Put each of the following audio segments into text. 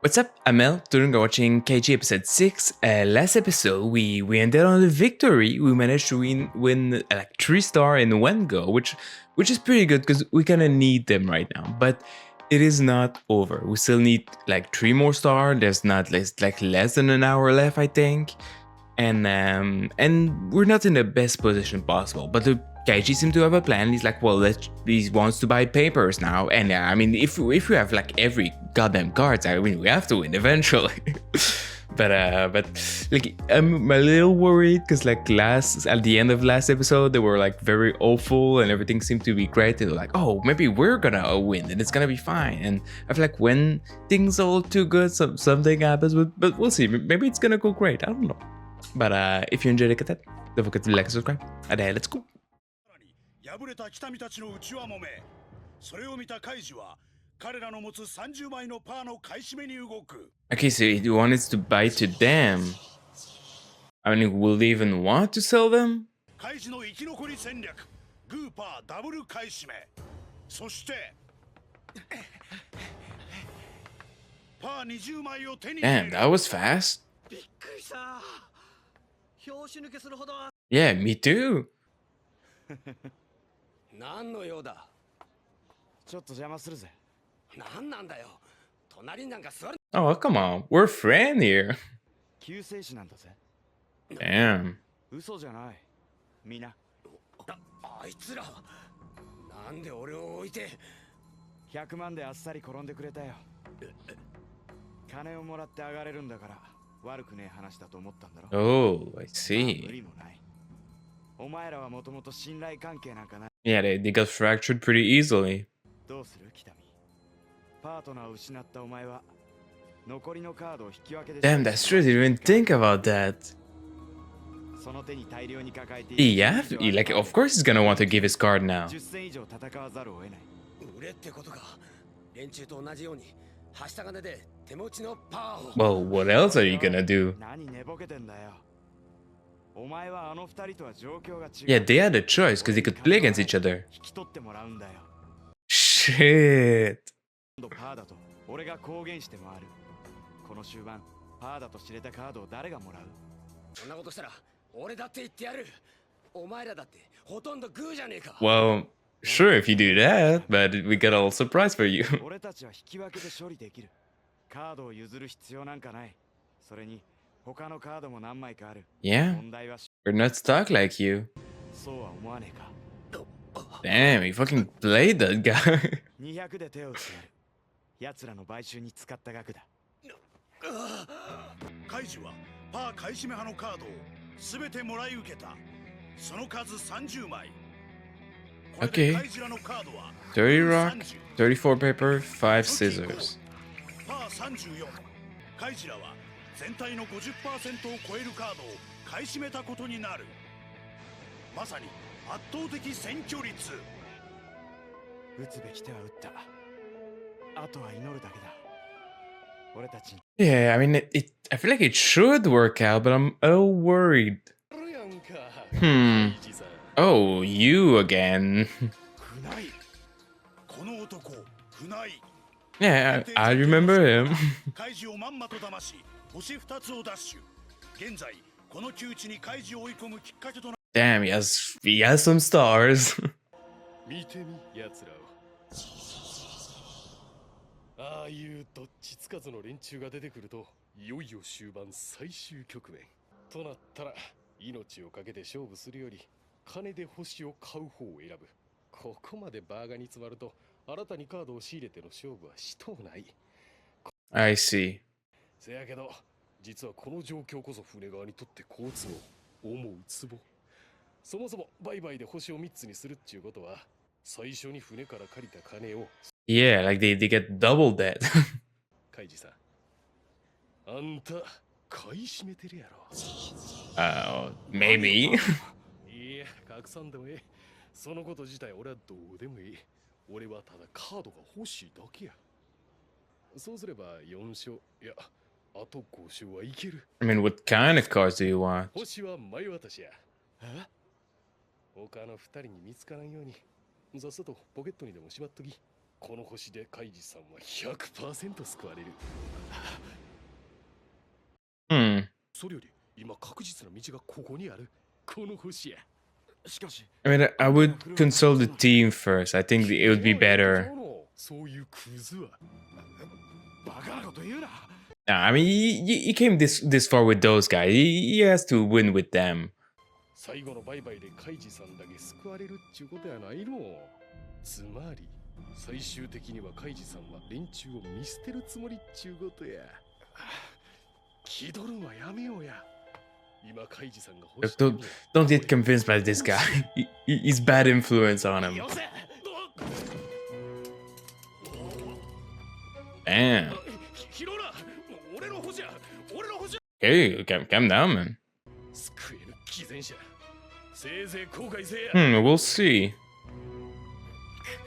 What's up? I'm Mel. Today we're watching Kaiji episode 6. Last episode, we ended on a victory. We managed to win like 3 star in one go, which is pretty good because we kind of need them right now. But it is not over. We still need like 3 more star. There's not less than an hour left, I think, and we're not in the best position possible. But the Kaiji seems to have a plan. He's like, well, he wants to buy papers now, and I mean, if we have like every goddamn cards, I mean, we have to win eventually. but like, I'm a little worried because like at the end of last episode, they were like very hopeful and everything seemed to be great. They're like, oh, maybe we're gonna win and it's gonna be fine. And I feel like when things are all too good, something happens. But we'll see. Maybe it's gonna go great. I don't know. But if you enjoyed the content, don't forget to like and subscribe. And let's go. 敗れた北見たちの内輪もめ、それを見たカイジは彼らの持つ30枚のパーの買い占めに動く。 Okay, so he wanted to buy to them. I mean, will they even want to sell them? カイジの生き残り戦略、グーパーダブル買い占め。そしてパー20枚を手に入れ Damn, る。 that was fast. びっくりした。拍子抜けするほどは。 Yeah, me too. 何の用だ。ちょっと邪魔するぜ。何なんだよ。隣になんか座る。 Oh, come on. We're friends here. 救世主なんだぜ。 Damn. 嘘じゃない。みんな。あいつら。なんで俺を置いて。100万であっさり転んでくれたよ。金をもらって上がれるんだから悪くねえ話だと思ったんだろ。 Oh, I 無 see. 理もない。お前らはもともと信頼関係なんかない。 Yeah, they got fractured pretty easily. どうする北見。パートナーを失ったお前は残りのカードを引き分けで。 Damn, that's true. I didn't even think about that. その手に大量に抱えて Yeah, like, of course he's gonna want to give his card now. 10戦以上戦わざるを得ない。売れってことか。連中と同じように。はした金で手持ちのパーを。 Well, what else are you gonna do? 何寝ぼけてんだよ。お前はあの二人とは状況が違う。 Yeah, they had a choice because they could play against each other. 引き取ってもらうんだよ。 Shit. パーだと俺が公言して回る。この終盤パーだと知れたカードを誰がもらう。そんなことしたら俺だって言ってやる。お前らだってほとんどグーじゃねえか。 Well, sure if you do that, but we got a little surprise for you. 俺たちは引き分けで処理できる。カードを譲る必要なんかない。それに他のカードも何枚かある。 Yeah, 問題は we're not stuck like you. そうは思わねえか。 Damn, he fucking played that guy. 200で手を打ってやる。奴らの買収に使った額だ。カイジはパー買い占め派のカードを全てもらい受けた。その数30枚。これで Okay. カイジらのカードは 30 rock, 34 paper, 5 scissors. パー34。カイジらは全体の 50% を超えるカードを買い占めたことになる。まさに圧倒的占拠率。打つべき手は打った。あとは祈るだけだ。俺たちに。 Yeah, I mean, I feel like it should work out, but I'm a little worried. Oh, you again. フナイ。この男、フナイ。 Yeah, I remember him. カイジをまんまと騙し、星2つをダッシュ。現在、この窮地にカイジを追い込むきっかけとな。 Damn, he has some stars. 見てみ奴らを。ああいうどっちつかずの連中が出てくるといよいよ終盤最終局面となったら命をかけて勝負するより金で星を買う方を選ぶ。ここまでバーガーに詰まると新たにカードを仕入れての勝負はしとうない。 I see. せやけど実はこの状況こそ船側にとって好都合思うツボ。そもそも売買で星を3つにするっちゅうことは最初に船から借りた金を Yeah, like they get double that. カイジさん、あんた買い占めてるやろ。Maybe. いや、隠さんでもええ。そのこと自体俺はどうでもいい。俺はただカードが欲しいだけや。そうすれば4勝、いや、あと5勝はいける。I mean, what kind of cards do you want? 星は前渡しや。他の2人に見つからんように、さっさとポケットにでもしまっとき。この星でカイジさんは 100% 救われる。 Hmm. それより今確実な道がここにある。この星や。しかし I mean, I would consult the team first. I think it would be better. そういうクズは。バカなこと言うな。 Nah, I mean, he came this far with those guys. He has to win with them. 最後のバイバイでカイジさんだけ救われるっちゅうことやないの。つまり最終的にはカイジさんは連中を見捨てるつもりっちゅうことや。気取るんはやめようや。今カイジさんが欲しい。 Don't get convinced by this guy. He's bad influence on him. よせ。 Damn. 拾うな。俺の星や。俺の星や。 Hey, calm down, man. 救える偽善者。せいぜい後悔せえや。 We'll see.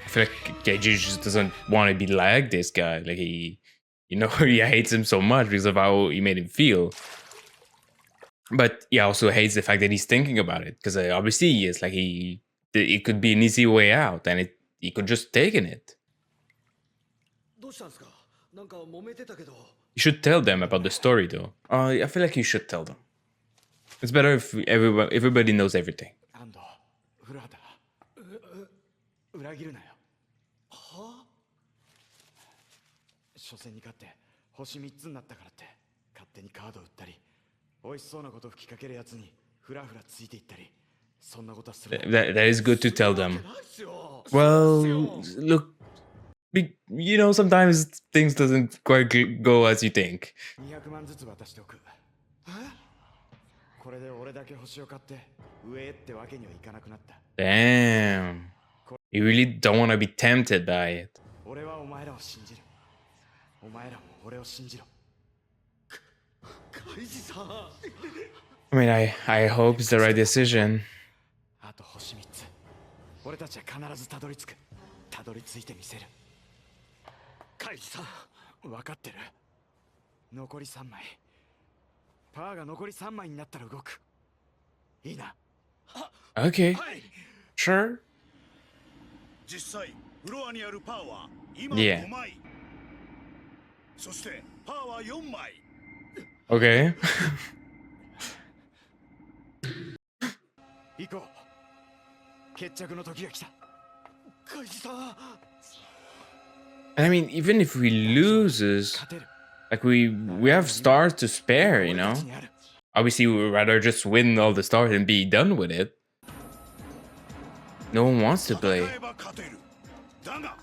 I feel like Kaiji just doesn't want to be like this guy. Like he hates him so much because of how he made him feel. But he also hates the fact that he's thinking about it because obviously he is like it could be an easy way out, and he could just taken it. どうしたんですか？なんか揉めてたけど。 You should tell them about the story, though. I feel like you should tell them. It's better if everybody knows everything. 安藤、古畑、裏切るなよ。はあ？初戦に勝って星3つになったからって勝手にカード売ったり、美味しそうなこと吹きかけるやつにフラフラついていったり、そんなことはするな。 That is good to tell them. ないっすよ。 Well, look, sometimes things doesn't quite go as you think. 200万ずつ渡しておく。これで俺だけ星を買って上へってわけにはいかなくなった。 Damn. You really don't want to be tempted by it. 俺はお前らを信じる。お前らも俺を信じろ。カイジさん。 I mean, I hope it's the right decision. あと星3つ。俺たちは必ずたどり着く。たどり着いてみせる。カイジさん。分かってる。残り3枚。パーが残り3枚になったら動く。いいな。 Okay, はい。 sure. 実際フロアにあるパーは今 Yeah. 5枚。そしてパーは4枚。 Okay. 行こう。決着の時が来た。カイジさん。 I mean, even if we loses, 勝てる。 like we have stars to spare, 俺たちにある。 Obviously, we would rather just win all the stars and be done with it. No one wants to 戦 play. えば勝てる。だが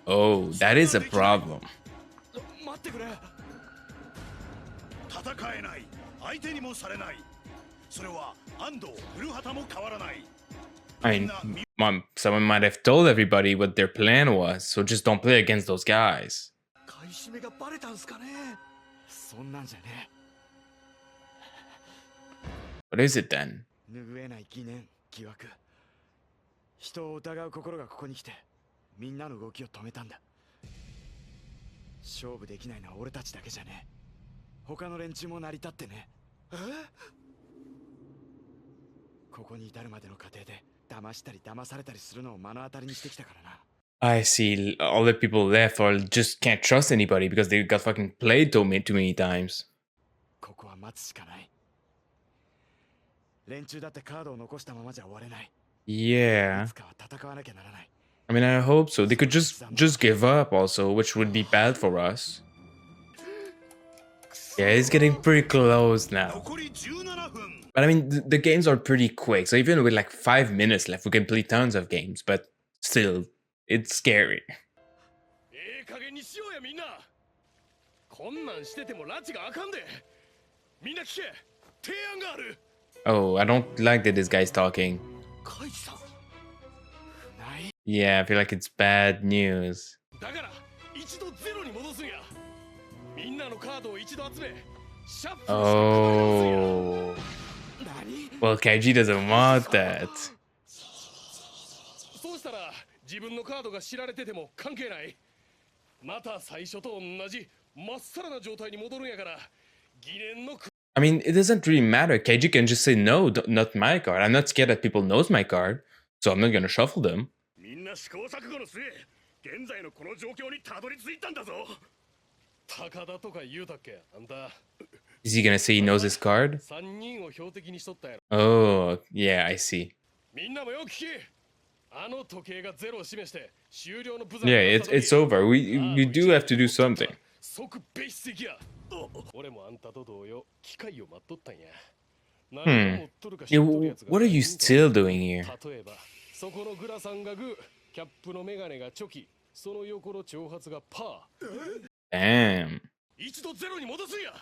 Oh, that is a problem. 待ってくれ。戦えない。相手にもされない。それは安藤古畑も変わらない。 I mean, someone might have told everybody what their plan was, so just don't play against those guys. 買い占めがバレたんすかね。そんなんじゃね What is it then? え。拭えない疑念、疑惑。人を疑う心がここに来て、みんなの動きを止めたんだ。勝負できないのは俺たちだけじゃねえ。他の連中も成り立ってね。ここに至るまでの過程で騙したり騙されたりするのを目の当たりにしてきたからな。 I see all the people left or just can't trust anybody because they got fucking played too many times. ここは待つしかない。連中だってカードを残したままじゃ終われない。 Yeah. いつかは戦わなきゃならない。 I mean, I hope so. They could just give up also, which would be bad for us. Yeah, it's getting pretty close now. 残り17分。 But I mean, the games are pretty quick. So even with like 5 minutes left, we can play tons of games. But still, it's scary. 加減にしようやみんな。こんなんしてても拉致があかんで。みんな聞け。提案がある。 Oh, I don't like that this guy's talking. カイジさん。ない。 Yeah, I feel like it's bad news. だから一度ゼロに戻すんや。みんなのカードを一度集め、シャッフルして配り直すんや。 Oh. 何？ Well, Kaiji doesn't want that. そうしたら自分のカードが知られてても関係ない。また最初と同じまっさらな状態に戻るんやから、疑念の I mean, it doesn't really matter. Kaiji can just say, no, not my card. I'm not scared that people knows my card, so I'm not gonna shuffle them. みんな試行錯誤の末、現在のこの状況にたどり着いたんだぞ。高田とか言うたっけ、あんた。Is he gonna say he knows his card? 3人を標的にしとったやろ。 Oh, yeah, I see. みんなもよく聞け。あの時計がゼロを示して終了のブザー Yeah, が鳴った時 it's over. We do have to do something. 即別室的や。俺もあんたと同様機会を待っとったんや。 Yeah, what are you still doing here? 例えばそこのグラさんがグー、キャップのメガネがチョキ、その横の長髪がパー。 Damn. 一度ゼロに戻すんや。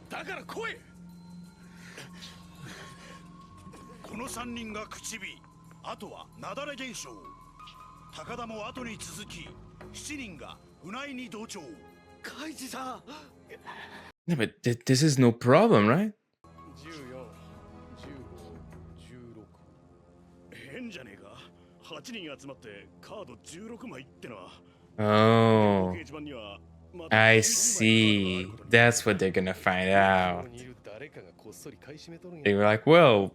だから来い。この3人が口火、あとは雪崩現象。高田も後に続き7人が船井に同調。カイジさん Yeah, but this is no problem, right? 14、15、16。変じゃねえか。8人集まってカード16枚ってのは。 Oh, 掲示板にはまだ I 12枚 see. That's what they're gonna find out. ここにいる誰かがこっそり買い占めとるん They や。 were like, well,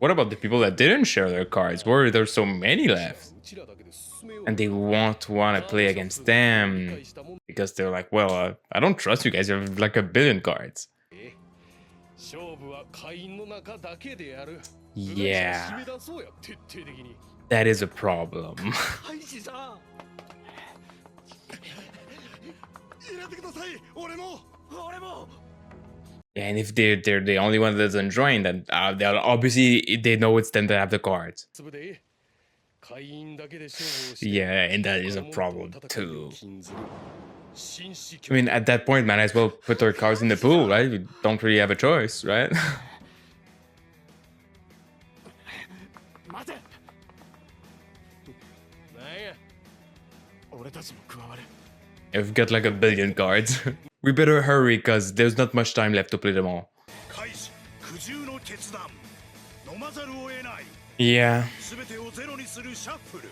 what about the people that didn't share their cards? Why are there so many left? うちらだけで進めよう。 And they won't want to play against them because they're like, well, I don't trust you guys. You have like a billion cards. 勝負は会員の中だけでやる。 Yeah, 締め出そうや、徹底的に。 that is a problem. カイジさん入れてください。俺も Yeah, and if they're the only one that doesn't join, then they'll obviously they know it's them that have the cards. 粒でいい。会員だけで勝負をして。 Yeah, and that is a problem too. 禁ずる。紳士 I mean, at that point, might as well put their cards in the pool, right? We don't really have a choice, right? 待てなんや。俺たちも加わる。 We've got like a billion cards. We better hurry because there's not much time left to play them all. 開始苦渋の決断。飲まざるを得ない。 Yeah, すべてをゼロにするシャッフル。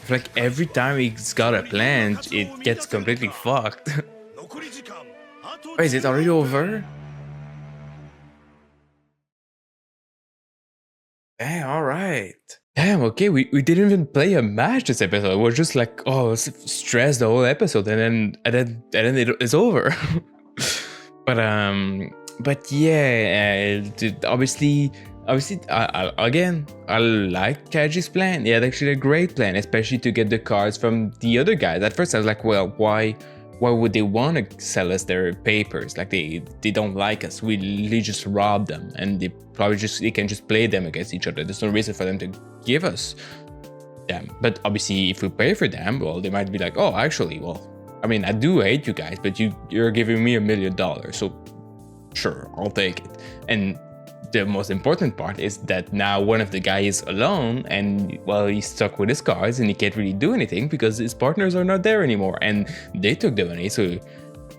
like every time he's got a plan, it gets completely fucked. 残り時間あと Wait, is it already over? Damn, alright. Damn, okay, we didn't even play a match this episode. We're just like, oh, stressed the whole episode and then it's over. But yeah, obviously, I like Kaiji's plan. He had actually a great plan, especially to get the cards from the other guys. At first, I was like, well, why would they want to sell us their papers? Like they don't like us. We literally just rob them, and they can just play them against each other. There's no reason for them to give us them. But obviously, if we pay for them, well, they might be like, oh, actually, well, I mean, I do hate you guys, but you're giving me $1 million, so sure, I'll take it. And the most important part is that now one of the guys is alone, and well, he's stuck with his cards and he can't really do anything because his partners are not there anymore, and they took the money, so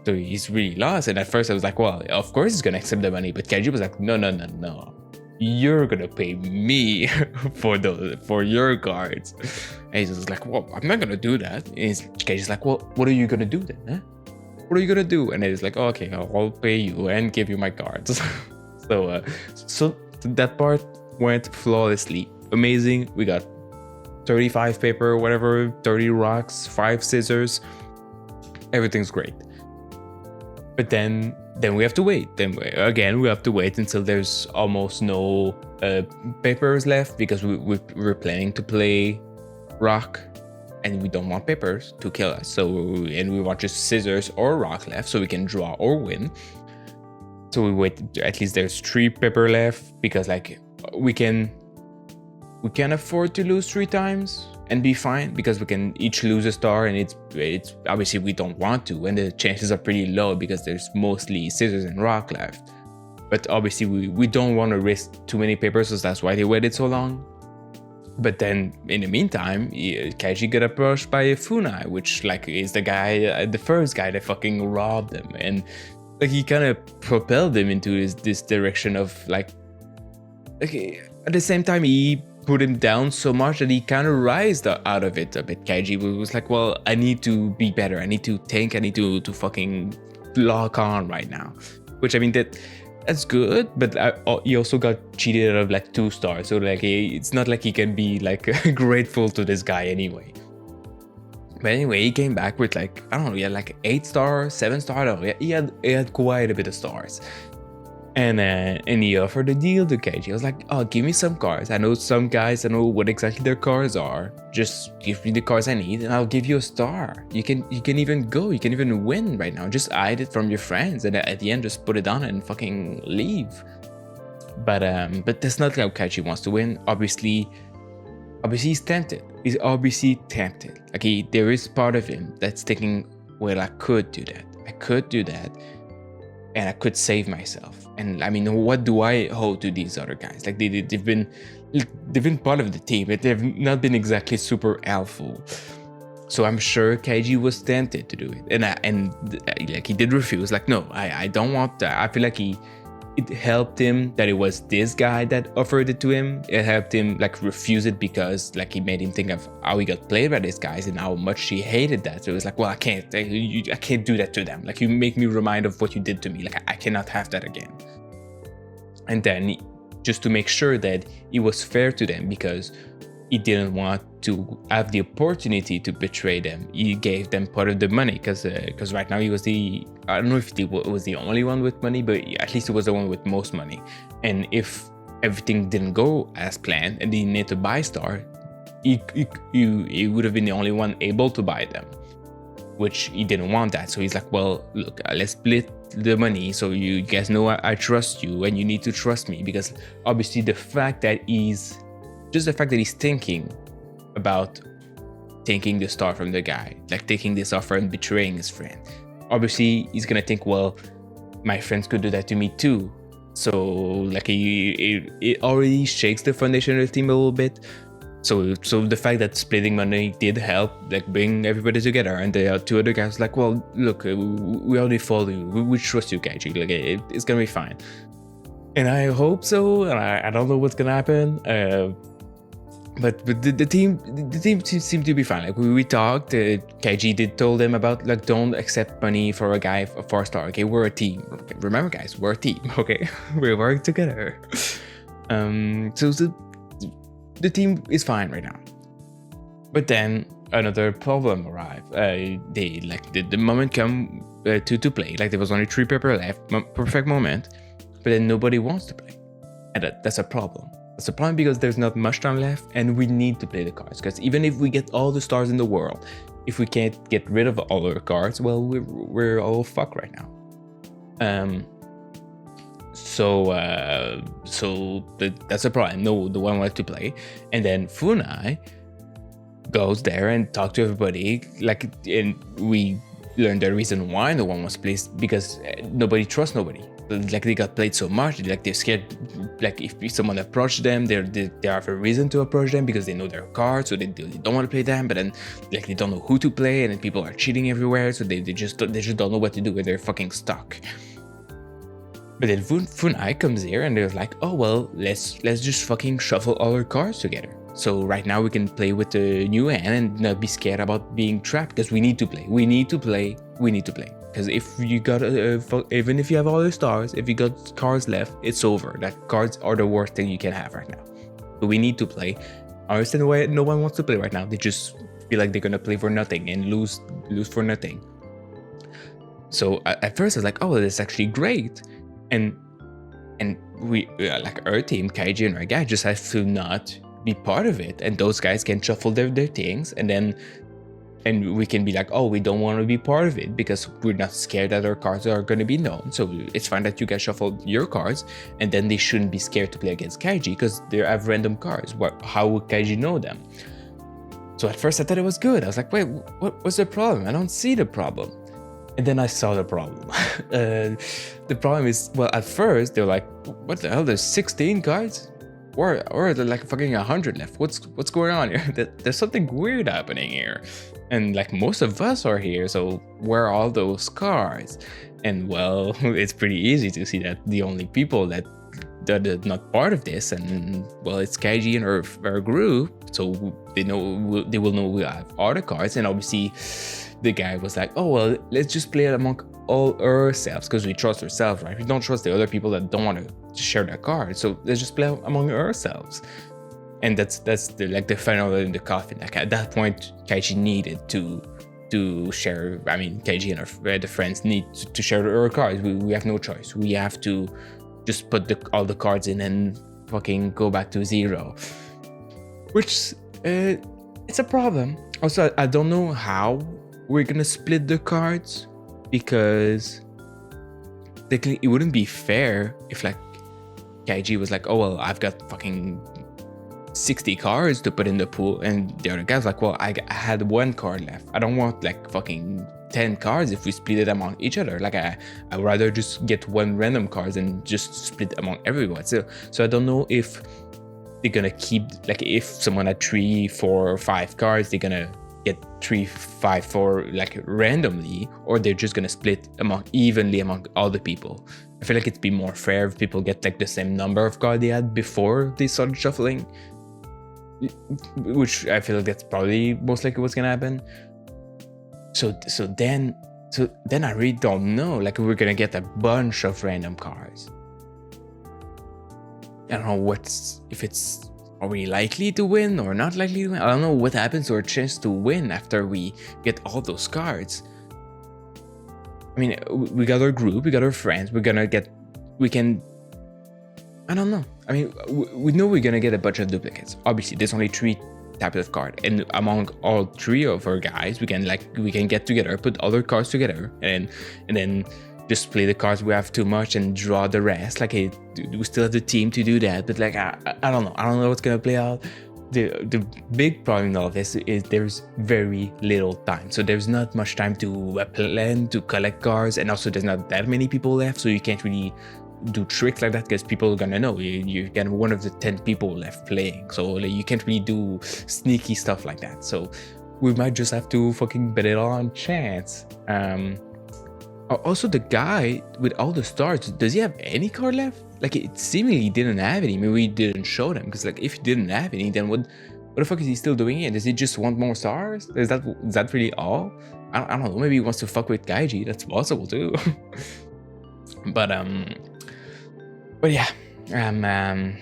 he's really lost. And at first I was like, well, of course he's gonna accept the money, but Kaiji was like, no, you're gonna pay me for your cards. And he's just like, well, I'm not gonna do that. And Kaiji's like, well, what are you gonna do then, huh? What are you gonna do? And he's like, oh, okay, I'll pay you and give you my cards. So that part went flawlessly. Amazing. We got 35 paper, whatever, 30 rocks, 5 scissors. Everything's great. But then we have to wait. We have to wait until there's almost no papers left because we're planning to play rock, and we don't want papers to kill us. And we want just scissors or rock left so we can draw or win. So we wait. At least there's 3 paper left because like we can afford to lose 3 times and be fine because we can each lose a star, and it's obviously we don't want to, and the chances are pretty low because there's mostly scissors and rock left. But obviously we don't want to risk too many papers, so that's why they waited so long. But then in the meantime, Kaiji got approached by Funai, which like is the guy, the first guy that fucking robbed him, and like he kind of propelled him into this direction of like at the same time he put him down so much that he kind of rised out of it a bit. Kaiji was like, well, I need to be better, I need to think, I need to fucking lock on right now, which I mean that's good, but he also got cheated out of like 2 stars, so like it's not like he can be like grateful to this guy anyway. But anyway, he came back with like, I don't know, he had like 8 stars, 7 stars. I don't know. He had quite a bit of stars. And he offered a deal to Kaiji. I was like, oh, give me some cars. I know some guys, I know what exactly their cars are. Just give me the cars I need and I'll give you a star. You can even go, you can even win right now. Just hide it from your friends and at the end just put it on and fucking leave. But that's not how Kaiji wants to win. Obviously he's tempted. He's obviously tempted. Like there is part of him that's thinking, well, I could do that. And I could save myself. And I mean, what do I owe to these other guys? Like they've been part of the team, but they've not been exactly super helpful. So I'm sure Kaiji was tempted to do it, and like he did refuse. Like, no, I don't want that. I feel like it helped him that it was this guy that offered it to him. It helped him like refuse it because like he made him think of how he got played by these guys and how much he hated that. So it was like, well, I can't do that to them. Like you make me remind of what you did to me. Like I cannot have that again. And then just to make sure that it was fair to them, because he didn't want to have the opportunity to betray them, he gave them part of the money because right now he was I don't know if he was the only one with money, but at least he was the one with most money. And if everything didn't go as planned and he needed to buy Star, he would have been the only one able to buy them, which he didn't want that. So he's like, well, look, let's split the money so you guys know I trust you and you need to trust me, because obviously the fact that he's thinking about taking the star from the guy, like taking this offer and betraying his friend, obviously he's gonna think, well, my friends could do that to me too. So like it already shakes the foundation of the team a little bit. So the fact that splitting money did help, like bring everybody together, and the 2 other guys like, well, look, we already follow you, we trust you, Kaiji, like it's gonna be fine. And I hope so, and I don't know what's gonna happen. But the team seemed to be fine. Like we talked. Kaiji did told them about like don't accept money for a guy for a star. Okay, we're a team. Okay, remember, guys, we're a team. Okay, we work together. So the team is fine right now. But then another problem arrived. They like the moment come to play. Like there was only 3 people left. Perfect moment. But then nobody wants to play, and that's a problem. That's a problem because there's not much time left, and we need to play the cards. Because even if we get all the stars in the world, if we can't get rid of all our cards, well, we're all fucked right now. That's a problem. No one wanted to play, and then Funai goes there and talks to everybody. Like, and we learned the reason why no one was placed, because nobody trusts nobody. Like they got played so much, like they're scared. Like if someone approached them, they have a reason to approach them because they know their cards, so they don't want to play them. But then like they don't know who to play, and then people are cheating everywhere, so they just don't know what to do when they're fucking stuck. But then Funai comes here and they're like, oh well, let's just fucking shuffle all our cards together. So right now we can play with the new hand and not be scared about being trapped, because we need to play. Because if you got even if you have all the stars, if you got cards left, it's over. That cards are the worst thing you can have right now. So we need to play. I understand why no one wants to play right now. They just feel like they're gonna play for nothing and lose for nothing. So at first I was like, oh, that's actually great, and we like our team, Kaiji and our guy, just have to not be part of it, and those guys can shuffle their things, and we can be like, oh, we don't want to be part of it because we're not scared that our cards are going to be known. So it's fine that you guys shuffle your cards, and then they shouldn't be scared to play against Kaiji because they have random cards. How would Kaiji know them? So at first I thought it was good. I was like, wait, what's the problem? I don't see the problem. And then I saw the problem. The problem is, well, at first they were like, what the hell? There's 16 cards? Or there like fucking 100 left. What's going on here? There's something weird happening here. And like most of us are here, so where are all those cards? And well, it's pretty easy to see that the only people that are not part of this, and well, it's Kaiji and our group, so they will know we have all the cards. And obviously the guy was like, oh well, let's just play it among all ourselves because we trust ourselves, right? We don't trust the other people that don't want to share their cards, so let's just play among ourselves. and that's the like the final in the coffin. Like at that point, Kaiji needed to share. I mean, Kaiji and the friends need to share our cards. We have no choice. We have to just put all the cards in and fucking go back to 0, which it's a problem. Also, I don't know how we're gonna split the cards, because technically it wouldn't be fair if like Kaiji was like, oh well, I've got fucking 60 cards to put in the pool, and the other guy's like, well, I had 1 card left. I don't want like fucking 10 cards if we split it among each other. Like I'd rather just get 1 random card and just split among everyone. So I don't know if they're gonna keep, like if someone had 3, 4, or 5 cards, they're gonna get 3, 5, 4 like randomly, or they're just gonna split evenly among all the people. I feel like it'd be more fair if people get like the same number of cards they had before they started shuffling, which I feel like that's probably most likely what's gonna happen. So then I really don't know. Like we're gonna get a bunch of random cards. I don't know if it's, are we likely to win or not likely to win? I don't know what happens to our chance to win after we get all those cards. I mean, we got our group, we got our friends, I don't know. I mean, we know we're gonna get a bunch of duplicates. Obviously, there's only 3 types of card, and among all 3 of our guys, we can get together, put other cards together, and then just play the cards we have too much and draw the rest. Like, hey, we still have the team to do that, but like I don't know. I don't know what's gonna play out. The big problem in all of this is there's very little time. So there's not much time to plan, to collect cards, and also there's not that many people left, so you can't really do tricks like that because people are gonna know you're kind of one of the 10 people left playing. So like, you can't really do sneaky stuff like that. So we might just have to fucking bet it all on chance. Also, the guy with all the stars, does he have any card left? Like, it seemingly didn't have any. Maybe we didn't show them, because like if he didn't have any, then what the fuck is he still doing here? Does he just want more stars? Is that really all? I don't know. Maybe he wants to fuck with Kaiji. That's possible too. but yeah.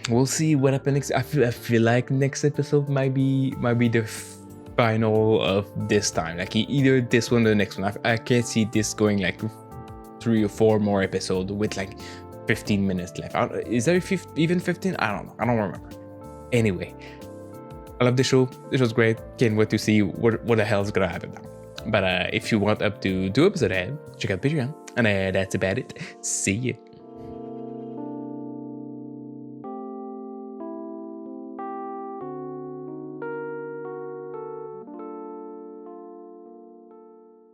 We'll see what happens next. I feel like next episode might be the final of this time. Like either this one or the next one. I can't see this going like 3 or 4 more episodes with like 15 minutes left. Is there even 15? I don't know. I don't remember. Anyway, I love the show. This was great. Can't wait to see what the hell is gonna happen now. But if you want up to 2 episodes ahead, check out Patreon. And that's about it. See you.